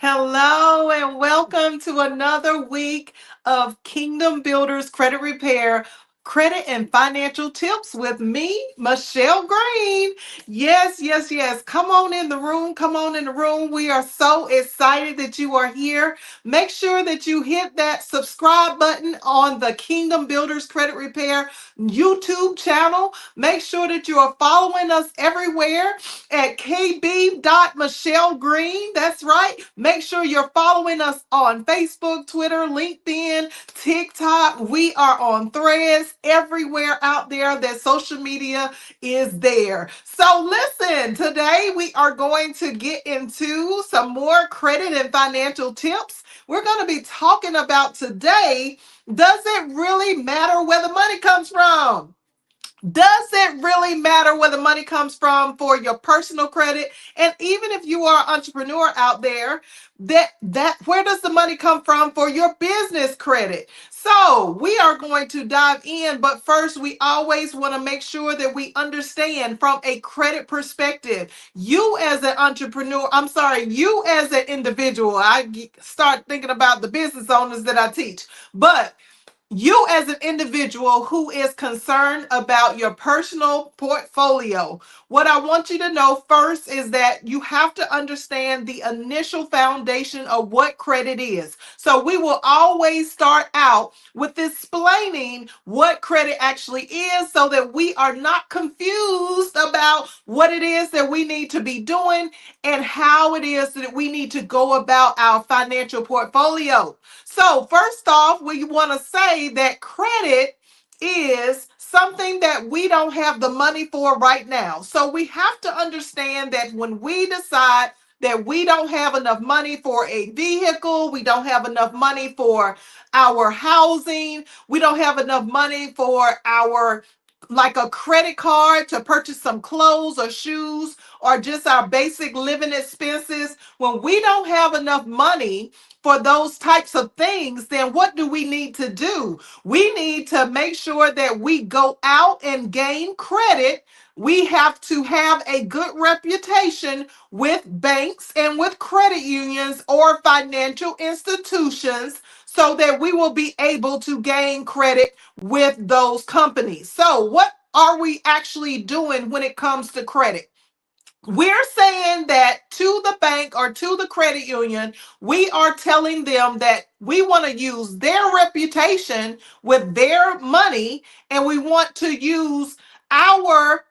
Hello and welcome to another week of Kingdom Builders Credit Repair, Credit and Financial Tips with me, Michelle Green. Yes. Come on in the room. Come on in the room. We are so excited that you are here. Make sure that you hit that subscribe button on the Kingdom Builders Credit Repair YouTube channel. Make sure that you are following us everywhere at kb.michellegreen. That's right. Make sure you're following us on Facebook, Twitter, LinkedIn, TikTok. We are on Threads everywhere out there that social media is there. So listen, today we are going to get into some more credit and financial tips. We're going to be talking about today, does it really matter where the money comes from? Does it really matter where the money comes from for your personal credit? And even if you are an entrepreneur out there, that where does the money come from for your business credit? So we are going to dive in, but first we always want to make sure that we understand from a credit perspective. You as an entrepreneur, you as an individual. Start thinking about the business owners that I teach, but you as an individual who is concerned about your personal portfolio, what I want you to know first is that you have to understand the initial foundation of what credit is. So we will always start out with explaining what credit actually is so that we are not confused about what it is that we need to be doing and how it is that we need to go about our financial portfolio. So first off, we want to say that credit is something that we don't have the money for right now. So we have to understand that when we decide that we don't have enough money for a vehicle, we don't have enough money for our housing, we don't have enough money for our like a credit card to purchase some clothes or shoes or just our basic living expenses. When we don't have enough money for those types of things, then what do we need to do? We need to make sure that we go out and gain credit. We have to have a good reputation with banks and with credit unions or financial institutions so that we will be able to gain credit with those companies. So, what are we actually doing when it comes to credit? We're saying that to the bank or to the credit union, we are telling them that we want to use their reputation with their money and we want to use our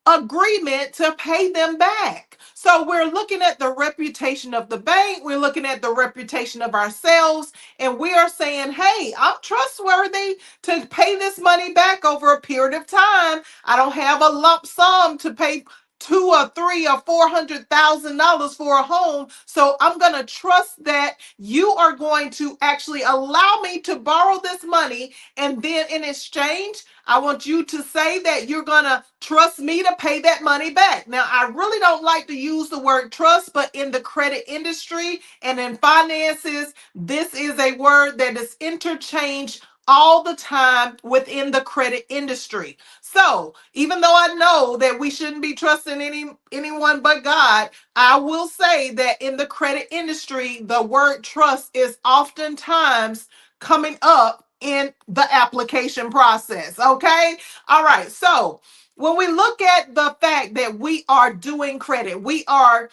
agreement to pay them back. So we're looking at the reputation of the bank, we're looking at the reputation of ourselves, and we are saying, hey, I'm trustworthy to pay this money back over a period of time. I don't have a lump sum to pay two or three or $400,000 for a home. So I'm going to trust that you are going to actually allow me to borrow this money. And then in exchange, I want you to say that you're going to trust me to pay that money back. Now, I really don't like to use the word trust, but in the credit industry and in finances, this is a word that is interchanged all the time within the credit industry. So, even though I know that we shouldn't be trusting anyone but God, I will say that in the credit industry, the word trust is oftentimes coming up in the application process. Okay. All right. So when we look at the fact that we are doing credit, we are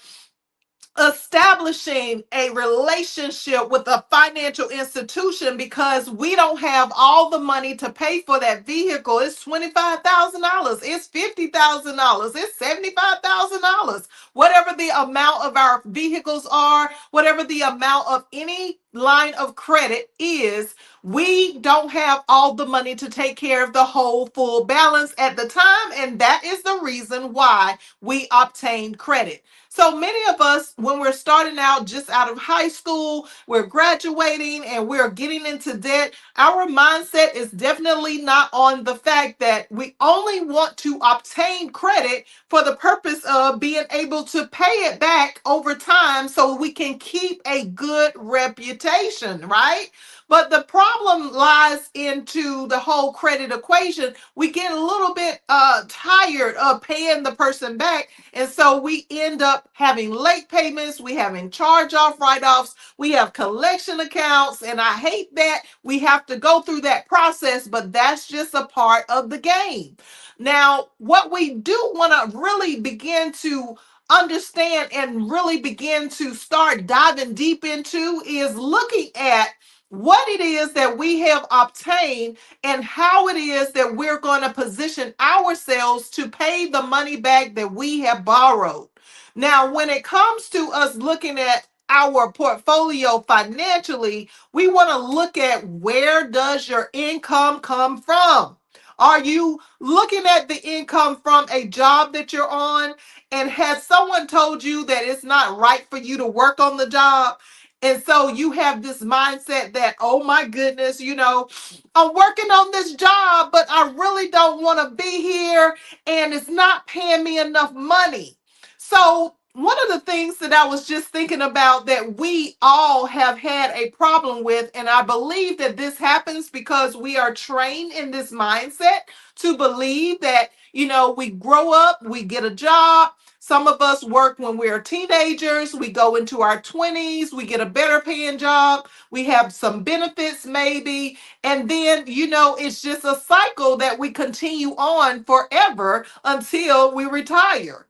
establishing a relationship with a financial institution because we don't have all the money to pay for that vehicle. It's $25,000, it's $50,000, it's $75,000. Whatever the amount of our vehicles are, whatever the amount of any line of credit is, we don't have all the money to take care of the whole full balance at the time. And that is the reason why we obtained credit. So many of us, when we're starting out just out of high school, we're graduating and we're getting into debt, our mindset is definitely not on the fact that we only want to obtain credit for the purpose of being able to pay it back over time so we can keep a good reputation, right? But the problem lies into the whole credit equation. We get a little bit tired of paying the person back. And so we end up having late payments. We having charge off write offs. We have collection accounts. And I hate that we have to go through that process, but that's just a part of the game. Now, what we do want to really begin to understand and really begin to start diving deep into is looking at what it is that we have obtained and how it is that we're going to position ourselves to pay the money back that we have borrowed. Now, when it comes to us looking at our portfolio financially, we want to look at where does your income come from? Are you looking at the income from a job that you're on? And has someone told you that it's not right for you to work on the job? And so you have this mindset that, oh my goodness, I'm working on this job, but I really don't want to be here and it's not paying me enough money. So, one of the things that I was just thinking about that we all have had a problem with, and I believe that this happens because we are trained in this mindset to believe that, we grow up, we get a job. Some of us work when we're teenagers, we go into our 20s, we get a better paying job, we have some benefits maybe, and then, it's just a cycle that we continue on forever until we retire.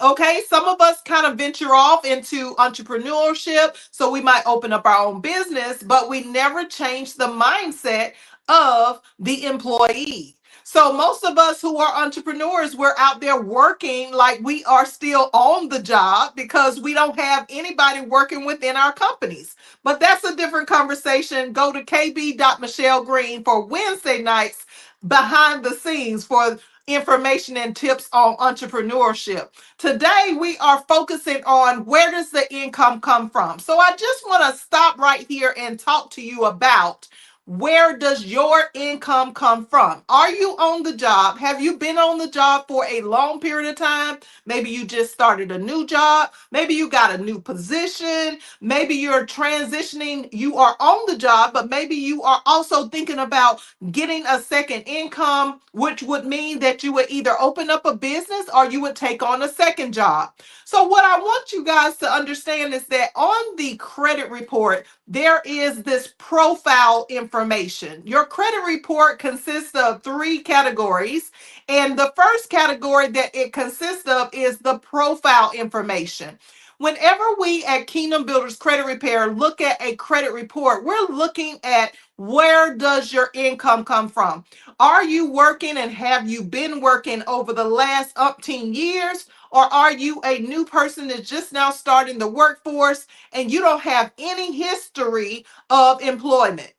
Okay, some of us kind of venture off into entrepreneurship, so we might open up our own business, but we never change the mindset of the employee. So most of us who are entrepreneurs, we're out there working like we are still on the job because we don't have anybody working within our companies. But that's a different conversation. Go to kb.michellegreen for Wednesday nights behind the scenes for information and tips on entrepreneurship. Today, we are focusing on where does the income come from. So I just want to stop right here and talk to you about where does your income come from? Are you on the job? Have you been on the job for a long period of time? Maybe you just started a new job. Maybe you got a new position. Maybe you're transitioning. You are on the job, but maybe you are also thinking about getting a second income, which would mean that you would either open up a business or you would take on a second job. So, what I want you guys to understand is that on the credit report, there is this profile information. Your credit report consists of three categories. And the first category that it consists of is the profile information. Whenever we at Kingdom Builders Credit Repair look at a credit report, we're looking at where does your income come from? Are you working and have you been working over the last umpteen years? Or are you a new person that's just now starting the workforce and you don't have any history of employment?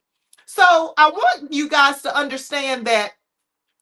So I want you guys to understand that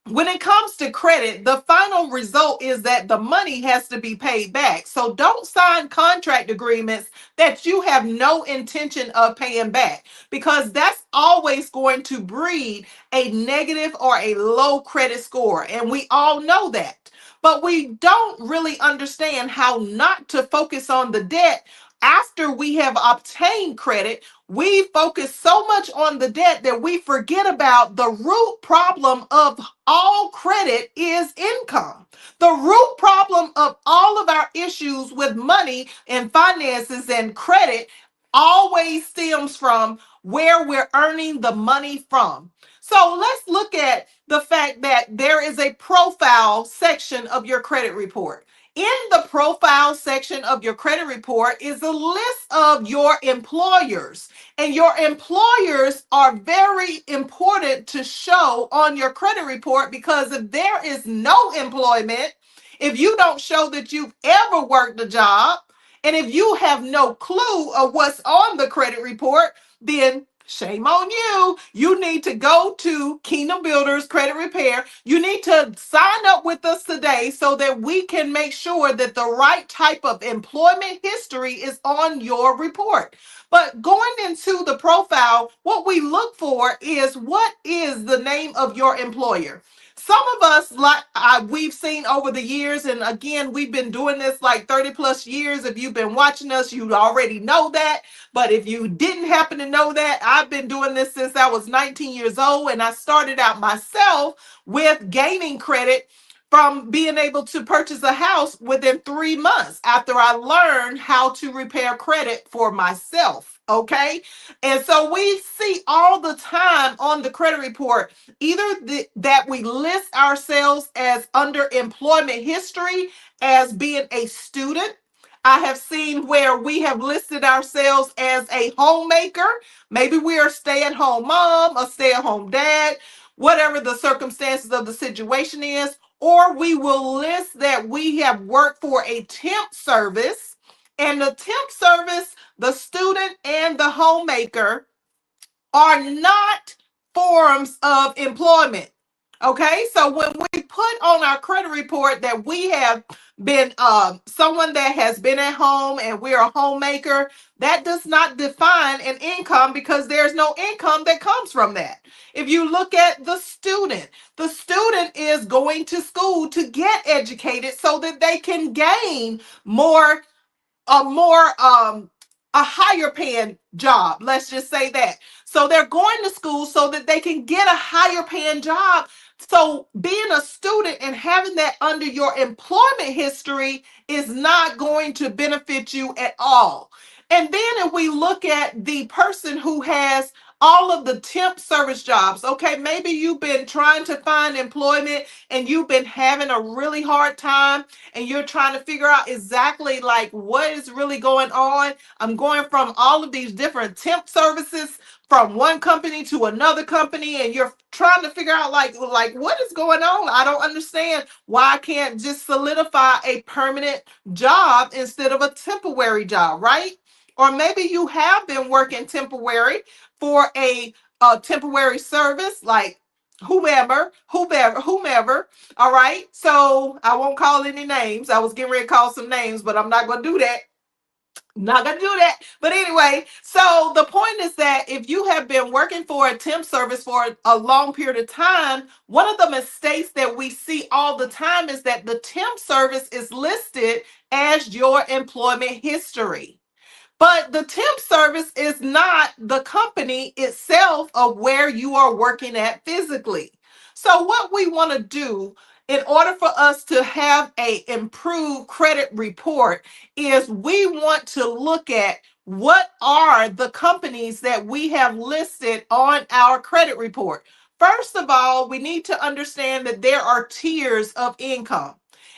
when it comes to credit, the final result is that the money has to be paid back. So don't sign contract agreements that you have no intention of paying back, because that's always going to breed a negative or a low credit score. And we all know that. But we don't really understand how not to focus on the debt after we have obtained credit. We focus so much on the debt that we forget about the root problem of all credit is income. The root problem of all of our issues with money and finances and credit always stems from where we're earning the money from. So let's look at the fact that there is a profile section of your credit report. In the profile section of your credit report is a list of your employers. And your employers are very important to show on your credit report, because if there is no employment, if you don't show that you've ever worked a job, and if you have no clue of what's on the credit report, then shame on you. You need to go to Kingdom Builders Credit Repair. You need to sign up with us today so that we can make sure that the right type of employment history is on your report. But going into the profile, what we look for is what is the name of your employer. Some of us, like we've seen over the years, and again, we've been doing this like 30 plus years. If you've been watching us, you already know that. But if you didn't happen to know that, I've been doing this since I was 19 years old, and I started out myself with gaining credit from being able to purchase a house within 3 months after I learned how to repair credit for myself. Okay. And so we see all the time on the credit report either that we list ourselves as under employment history as being a student. I have seen where we have listed ourselves as a homemaker. Maybe we are a stay-at-home mom, a stay-at-home dad, whatever the circumstances of the situation is. Or we will list that we have worked for a temp service, and the temp service, the student, and the homemaker are not forms of employment. Okay, so when we put on our credit report that we have been someone that has been at home and we're a homemaker, that does not define an income because there's no income that comes from that. If you look at the student is going to school to get educated so that they can gain more more a higher paying job. Let's just say that. So they're going to school so that they can get a higher paying job. So being a student and having that under your employment history is not going to benefit you at all. And then if we look at the person who has all of the temp service jobs, okay, maybe you've been trying to find employment and you've been having a really hard time and you're trying to figure out exactly like what is really going on. I'm going from all of these different temp services from one company to another company, and you're trying to figure out like what is going on. I don't understand why I can't just solidify a permanent job instead of a temporary job, right? Or maybe you have been working temporary for a temporary service like whomever. All right. So I won't call any names. I was getting ready to call some names, but I'm not going to do that. Not gonna do that. But anyway, so the point is that if you have been working for a temp service for a long period of time, one of the mistakes that we see all the time is that the temp service is listed as your employment history. But the temp service is not the company itself of where you are working at physically. So what we want to do in order for us to have a improved credit report is we want to look at what are the companies that we have listed on our credit report. First of all, we need to understand that there are tiers of income.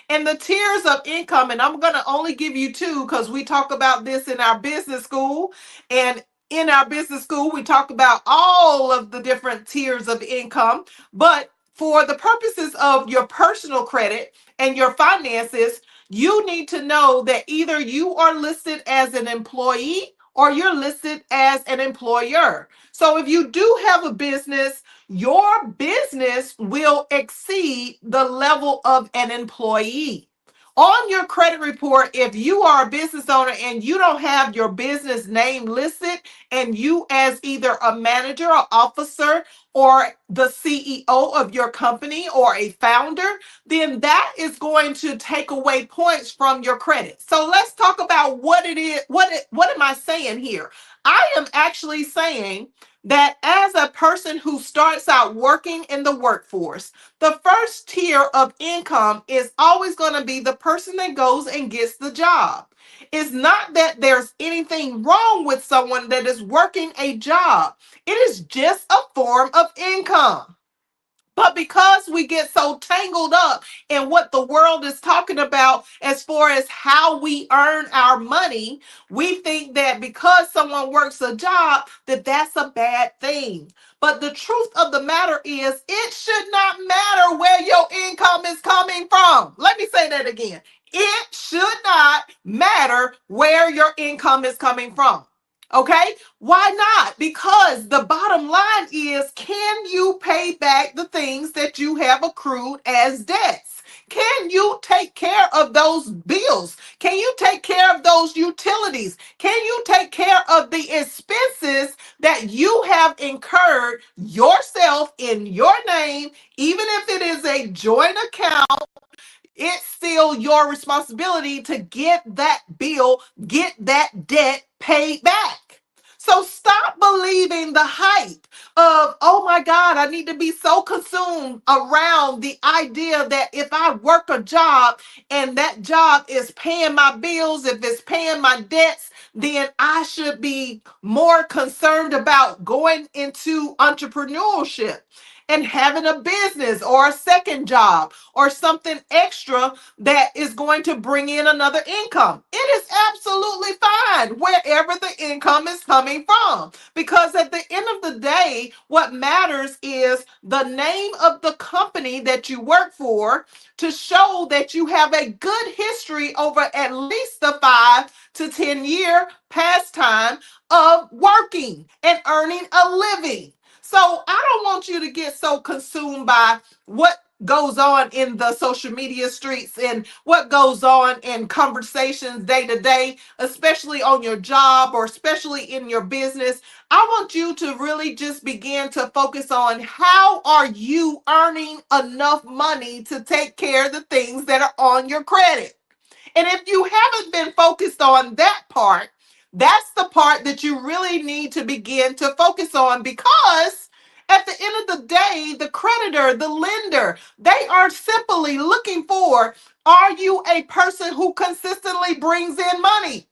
And the tiers of income, and I'm going to only give you two because we talk about this in our business school. And in our business school, we talk about all of the different tiers of income. But for the purposes of your personal credit and your finances, you need to know that either you are listed as an employee or you're listed as an employer. So if you do have a business, your business will exceed the level of an employee. On your credit report, if you are a business owner and you don't have your business name listed, and you as either a manager or officer or the CEO of your company or a founder, then that is going to take away points from your credit. So let's talk about what it is. What am I saying here? I am actually saying that as a person who starts out working in the workforce, the first tier of income is always going to be the person that goes and gets the job. It's not that there's anything wrong with someone that is working a job. It is just a form of income. But because we get so tangled up in what the world is talking about as far as how we earn our money, we think that because someone works a job, that that's a bad thing. But the truth of the matter is, it should not matter where your income is coming from. Let me say that again. It should not matter where your income is coming from. Okay? Why not? Because the bottom line is, can you pay back the things that you have accrued as debts? Can you take care of those bills? Can you take care of those utilities? Can you take care of the expenses that you have incurred yourself in your name, even if it is a joint account? It's still your responsibility to get that bill, get that debt paid back. So stop believing the hype of, oh my God, I need to be so consumed around the idea that if I work a job and that job is paying my bills, if it's paying my debts, then I should be more concerned about going into entrepreneurship and having a business or a second job or something extra that is going to bring in another income. It is absolutely fine wherever the income is coming from, because at the end of the day, what matters is the name of the company that you work for, to show that you have a good history over at least the 5 to 10 year pastime of working and earning a living. So I don't want you to get so consumed by what goes on in the social media streets and what goes on in conversations day to day, especially on your job or especially in your business. I want you to really just begin to focus on, how are you earning enough money to take care of the things that are on your credit? And if you haven't been focused on that part, that's the part that you really need to begin to focus on, because at the end of the day, the creditor, the lender, they are simply looking for, are you a person who consistently brings in money?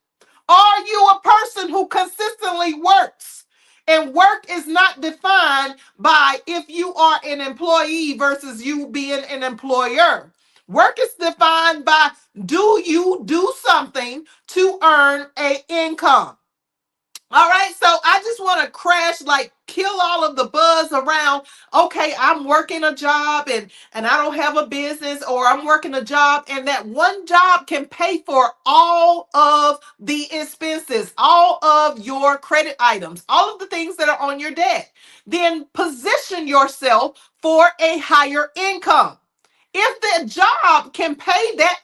Are you a person who consistently works? And work is not defined by if you are an employee versus you being an employer. Work is defined by, do you do something to earn a income? All right, so I just want to crash, like kill all of the buzz around, okay, I'm working a job and I don't have a business, or I'm working a job and that one job can pay for all of the expenses, all of your credit items, all of the things that are on your debt. Then position yourself for a higher income. If that job can pay that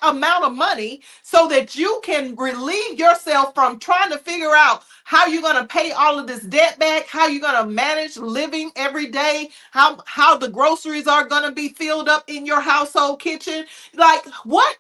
amount of money so that you can relieve yourself from trying to figure out how you're going to pay all of this debt back, how you're going to manage living every day, how the groceries are going to be filled up in your household kitchen. Like, what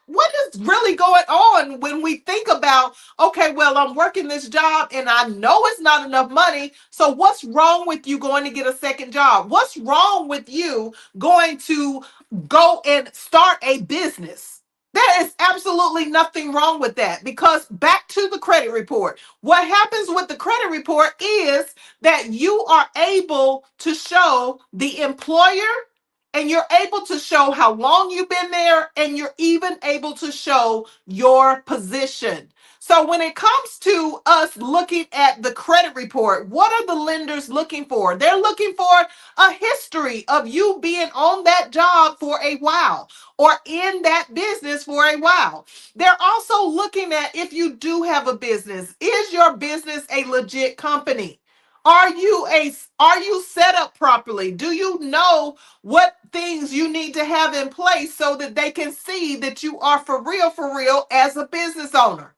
is really going on when we think about, okay, well, I'm working this job and I know it's not enough money, so what's wrong with you going to get a second job? What's wrong with you going to go and start a business? There is absolutely nothing wrong with that, because back to the credit report. What happens with the credit report is that you are able to show the employer, and you're able to show how long you've been there, and you're even able to show your position. So when it comes to us looking at the credit report, what are the lenders looking for? They're looking for a history of you being on that job for a while or in that business for a while. They're also looking at, if you do have a business, is your business a legit company? Are you set up properly? Do you know what things you need to have in place so that they can see that you are for real as a business owner?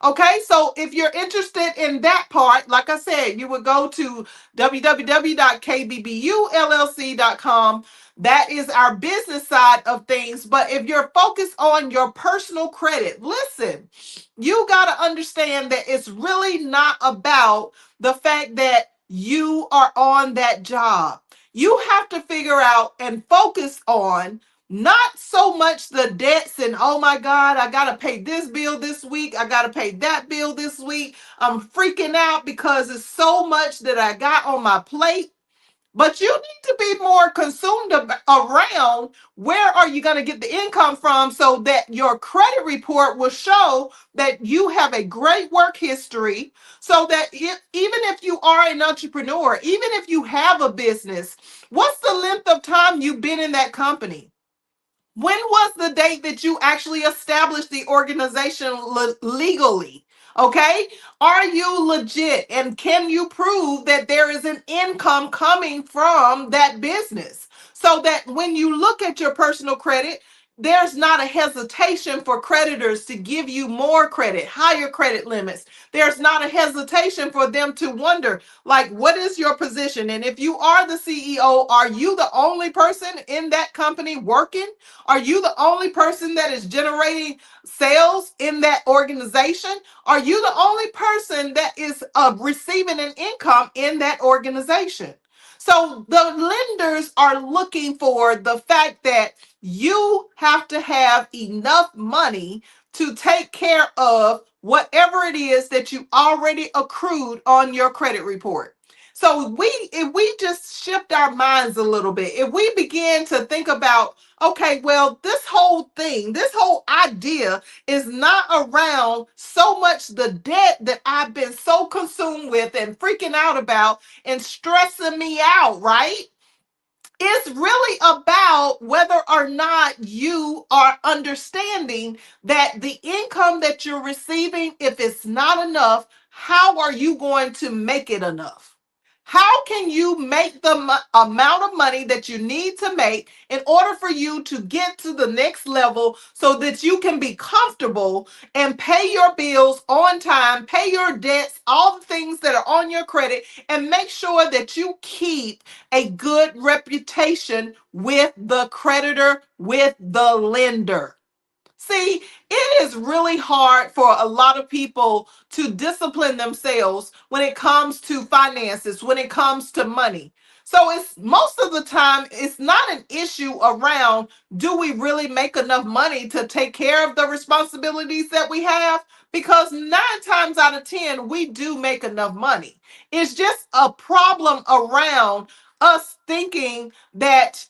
Okay, so if you're interested in that part, like I said, you would go to www.kbbullc.com. That is our business side of things. But if you're focused on your personal credit, listen, you got to understand that it's really not about the fact that you are on that job. You have to figure out and focus on not so much the debts and, oh my God, I got to pay this bill this week. I got to pay that bill this week. I'm freaking out because it's so much that I got on my plate. But you need to be more consumed around, where are you going to get the income from, so that your credit report will show that you have a great work history, so that even if you are an entrepreneur, even if you have a business, what's the length of time you've been in that company? When was the date that you actually established the organization legally? Okay. Are you legit? And can you prove that there is an income coming from that business? So that when you look at your personal credit, there's not a hesitation for creditors to give you more credit, higher credit limits. There's not a hesitation for them to wonder, like, what is your position? And if you are the CEO, are you the only person in that company working? Are you the only person that is generating sales in that organization? Are you the only person that is receiving an income in that organization? So the lenders are looking for the fact that you have to have enough money to take care of whatever it is that you already accrued on your credit report. So if we just shift our minds a little bit, if we begin to think about, okay, well, this whole thing, this whole idea is not around so much the debt that I've been so consumed with and freaking out about and stressing me out, right? It's really about whether or not you are understanding that the income that you're receiving, if it's not enough, how are you going to make it enough? How can you make the amount of money that you need to make in order for you to get to the next level so that you can be comfortable and pay your bills on time, pay your debts, all the things that are on your credit, and make sure that you keep a good reputation with the creditor, with the lender? See, it is really hard for a lot of people to discipline themselves when it comes to finances, when it comes to money. So it's most of the time, it's not an issue around, do we really make enough money to take care of the responsibilities that we have? Because 9 times out of 10, we do make enough money. It's just a problem around us thinking that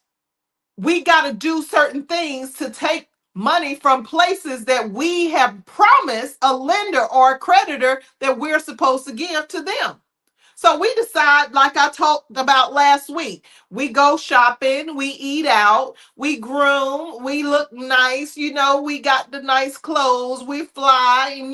we got to do certain things to take money from places that we have promised a lender or a creditor that we're supposed to give to them. So we decide, like I talked about last week, we go shopping, we eat out, we groom, we look nice, we got the nice clothes, we fly, and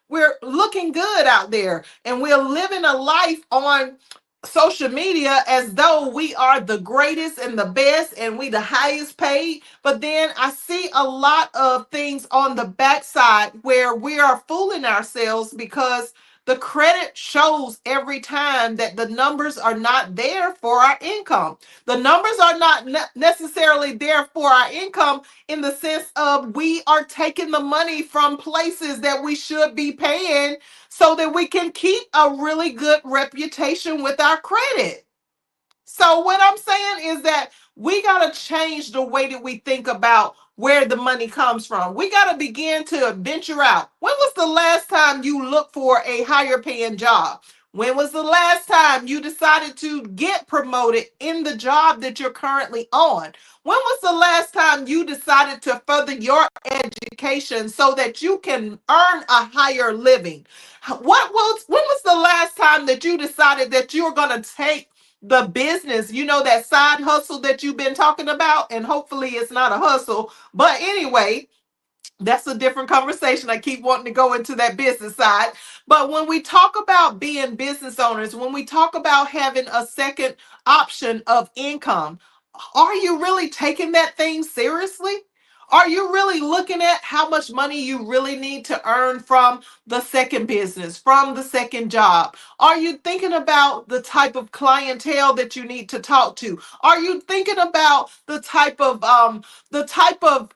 we're looking good out there, and we're living a life on social media as though we are the greatest and the best and we the highest paid. But then I see a lot of things on the backside where we are fooling ourselves because the credit shows every time that the numbers are not there for our income. The numbers are not necessarily there for our income in the sense of we are taking the money from places that we should be paying so that we can keep a really good reputation with our credit. So what I'm saying is that we got to change the way that we think about where the money comes from. We got to begin to venture out. When was the last time you looked for a higher paying job? When was the last time you decided to get promoted in the job that you're currently on? When was the last time you decided to further your education so that you can earn a higher living? When was the last time that you decided that you were going to take the business, that side hustle that you've been talking about, and hopefully it's not a hustle, but anyway, that's a different conversation. I keep wanting to go into that business side. But when we talk about being business owners, when we talk about having a second option of income, are you really taking that thing seriously? Are you really looking at how much money you really need to earn from the second business, from the second job? Are you thinking about the type of clientele that you need to talk to? Are you thinking about the type of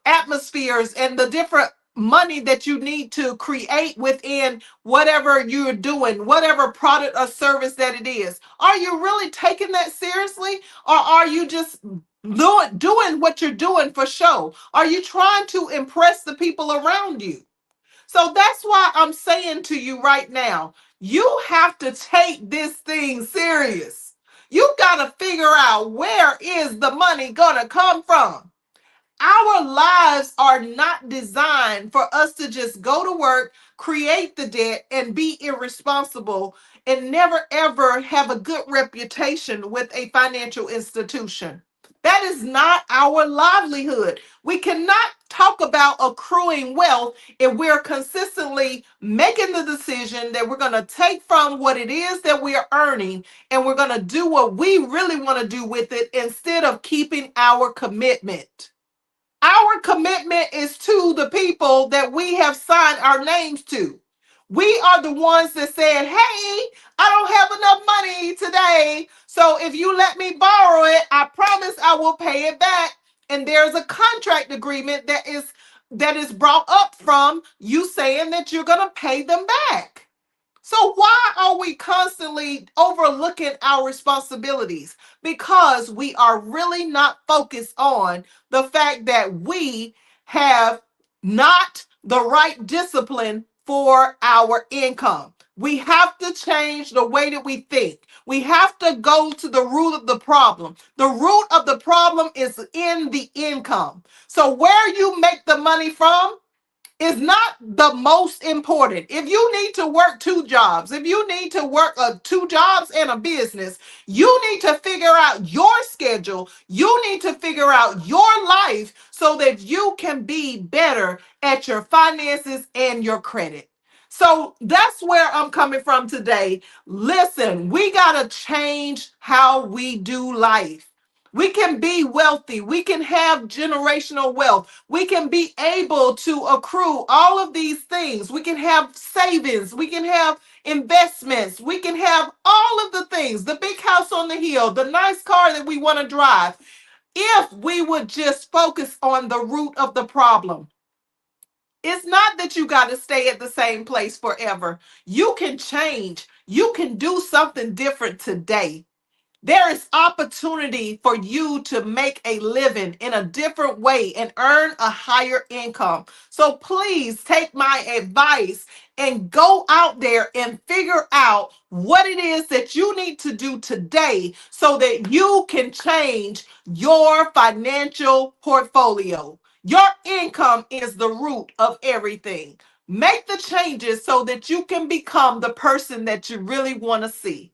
atmospheres and the different money that you need to create within whatever you're doing, whatever product or service that it is? Are you really taking that seriously, or are you just doing what you're doing for show? Are you trying to impress the people around you? So that's why I'm saying to you right now, you have to take this thing serious. You got to figure out, where is the money going to come from? Our lives are not designed for us to just go to work, create the debt, and be irresponsible and never ever have a good reputation with a financial institution. That is not our livelihood. We cannot talk about accruing wealth if we're consistently making the decision that we're going to take from what it is that we are earning and we're going to do what we really want to do with it instead of keeping our commitment. Our commitment is to the people that we have signed our names to. We are the ones that said, hey, I don't have enough money today. So if you let me borrow it, I promise I will pay it back. And there's a contract agreement that is brought up from you saying that you're going to pay them back. So why are we constantly overlooking our responsibilities? Because we are really not focused on the fact that we have not the right discipline for our income. We have to change the way that we think. We have to go to the root of the problem. The root of the problem is in the income. So where you make the money from is not the most important. If you need to work two jobs, if you need to work two jobs and a business, you need to figure out your schedule. You need to figure out your life so that you can be better at your finances and your credit. So that's where I'm coming from today. Listen, we got to change how we do life. We can be wealthy. We can have generational wealth. We can be able to accrue all of these things. We can have savings. We can have investments. We can have all of the things, the big house on the hill, the nice car that we want to drive, if we would just focus on the root of the problem. It's not that you got to stay at the same place forever. You can change. You can do something different today. There is opportunity for you to make a living in a different way and earn a higher income. So please take my advice and go out there and figure out what it is that you need to do today so that you can change your financial portfolio. Your income is the root of everything. Make the changes so that you can become the person that you really want to see.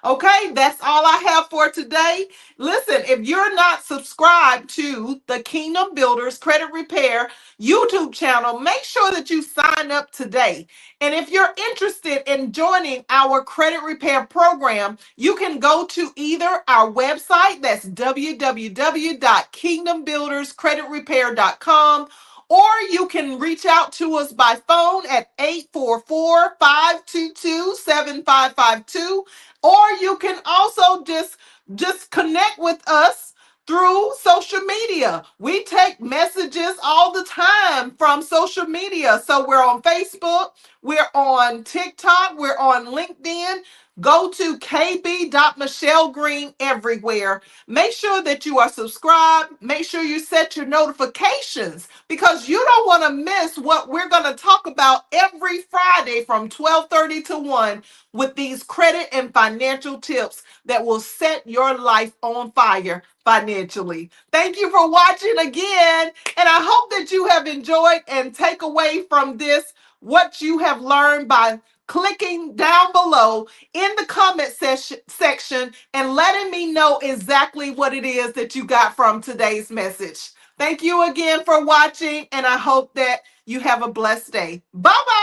Okay, that's all I have for today. Listen, if you're not subscribed to the Kingdom Builders Credit Repair YouTube channel, make sure that you sign up today. And if you're interested in joining our credit repair program, you can go to either our website, that's www.kingdombuilderscreditrepair.com, or you can reach out to us by phone at 844-522-7552. Or you can also just connect with us through social media. We take messages all the time from social media. So we're on Facebook, we're on TikTok, we're on LinkedIn. Go to kb.michellegreen everywhere. Make sure that you are subscribed. Make sure you set your notifications because you don't want to miss what we're going to talk about every Friday from 12:30 to 1 with these credit and financial tips that will set your life on fire financially. Thank you for watching again, and I hope that you have enjoyed and take away from this what you have learned by clicking down below in the comment section and letting me know exactly what it is that you got from today's message. Thank you again for watching, and I hope that you have a blessed day. Bye-bye.